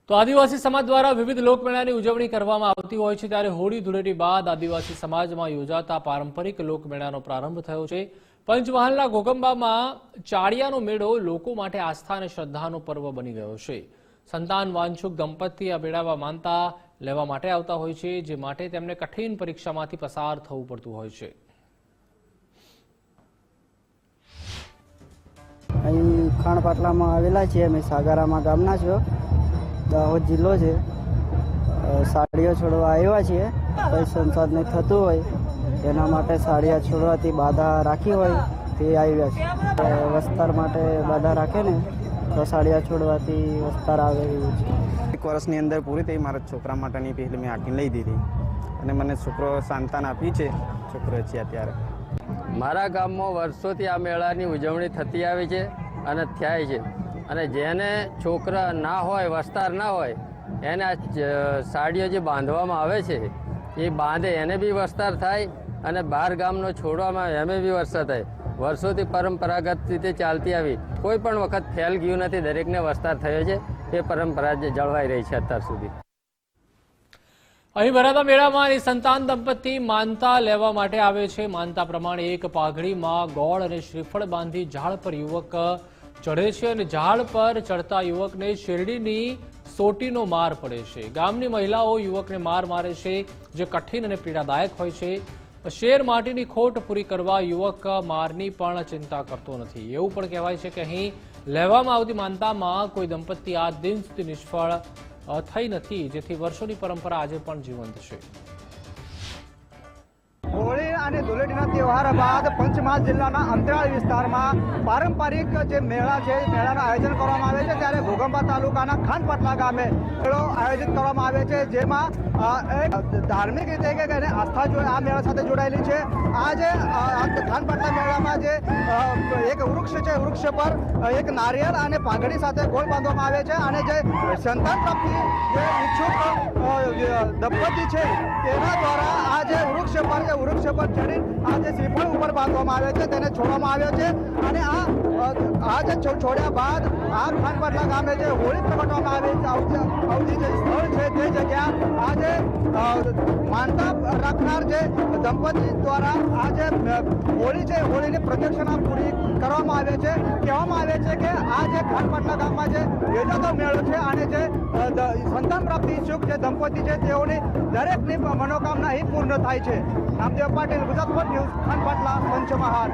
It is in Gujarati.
તો આદિવાસી સમાજ દ્વારા વિવિધ લોકમેળાની ઉજવણી કરવામાં આવતી હોય છે ત્યારે હોળી ધૂળેટી બાદ આદિવાસી સમાજમાં યોજાતા પારંપરિક લોકમેળાનો પ્રારંભ થયો છે। પંચમહાલના ઘોગંબામાં ચાળિયાનો મેળો લોકો માટે આસ્થા અને શ્રદ્ધાનો પર્વ બની ગયો છે। સંતાન વાંછુક દંપતી આ મેળામાં માનતા લેવા માટે આવતા હોય છે, જે માટે તેમને કઠિન પરીક્ષામાંથી પસાર થવું પડતું હોય છે। અહીં ખાણપાટલામાં આવેલા છીએ અમે, સાગારામાં ગામના છો, દાહોદ જિલ્લો છે। સાડીઓ છોડવા આવ્યા છીએ, કોઈ સંસાદ નહીં થતું હોય એના માટે સાડીયા છોડવાથી બાધા રાખી હોય તે આવ્યા છે। વસ્તાર માટે બાધા રાખે ને તો સાડીયા છોડવાથી વસ્તાર આવે એવું છે। 1 વર્ષની અંદર પૂરી થઈ મારા છોકરા માટેની પહેલી મેં આખી લઈ દીધી અને મને છોકરો સંતાન આપી છે, છોકરો છે અત્યારે। મારા ગામમાં વર્ષોથી આ મેળાની ઉજવણી થતી આવી છે અને થાય છે, અને જેને છોકરા ના હોય, વસ્તાર ના હોય, એને આ સાડીઓ જે બાંધવામાં આવે છે એ બાંધે એને બી વસ્તાર થાય અને બહાર ગામનો છોડવામાં એમે બી વસ્તાર થાય। વર્ષોથી પરંપરાગત રીતે ચાલતી આવી, કોઈ પણ વખત ફેલ ગયું નથી, દરેકને વસ્તાર થયો છે। એ પરંપરા જળવાઈ રહી છે અત્યાર સુધી। અહીં ભરાતા મેળામાં સંતાન દંપતી માનતા લેવા માટે આવે છે। માનતા પ્રમાણે એક પાઘડીમાં ગોળ અને શ્રીફળ બાંધી ઝાડ પર યુવક ચડે છે અને ઝાડ પર ચડતા યુવકને શેરડીની સોટીનો માર પડે છે। ગામની મહિલાઓ યુવકને માર મારે છે, જે કઠિન અને પીડાદાયક હોય છે। શેર માટીની ખોટ પૂરી કરવા યુવક મારની પણ ચિંતા કરતો નથી। એવું પણ કહેવાય છે કે અહીં લેવામાં આવતી માનતામાં કોઈ દંપતી આ દિન સુધી નિષ્ફળ થઈ નથી, જેથી વર્ષોની પરંપરા આજે પણ જીવંત છે। હોળી અને ધૂળેટીના તહેવાર બાદ પંચમહાલ જિલ્લાના અંતરાળ વિસ્તારમાં પારંપરિક જે મેળા છે, મેળાનું આયોજન કરવામાં આવે છે। ત્યારે ઘોગંબા તાલુકાના ખાનપાટલા ગામે મેળો આયોજિત કરવામાં આવે છે, જેમાં એક ધાર્મિક રીતે કે આસ્થા આ મેળા સાથે જોડાયેલી છે। આ જે ખાનપાટલા મેળામાં જે એક વૃક્ષ છે, વૃક્ષ પર એક નારિયેળ અને પાઘડી સાથે ગોળ બાંધવામાં આવે છે અને જે સંતાન પ્રાપ્તિ જે ઈચ્છુક દંપતી છે તેના દ્વારા આ જે વૃક્ષ પર ચડી આ જે શ્રીફળ ઉપર બાંધવામાં આવે છે તેને છોડવામાં આવ્યો છે। અને આ જે છોડ્યા બાદ આ ખાનપાટલા ગામે જે હોળી પ્રગટવામાં આવે છે, આવતી જે સ્થળ છે તે જગ્યા આ જે માનતા રાખનાર જે દંપતી દ્વારા આ જે હોળી છે, હોળીની પ્રદક્ષિણા પૂરી કરવામાં આવે છે। કહેવામાં આવે છે કે આ જે ખાનપાટલા ગામમાં જે યોજાતો મેળો છે અને જે સંતાન પ્રાપ્તિ ઈચ્છુક જે દંપતી છે તેઓની દરેકની મનોકામના અહીં પૂર્ણ થાય છે। Namdev Patil, Gujarat first news, Khanpatla, Panchmahal.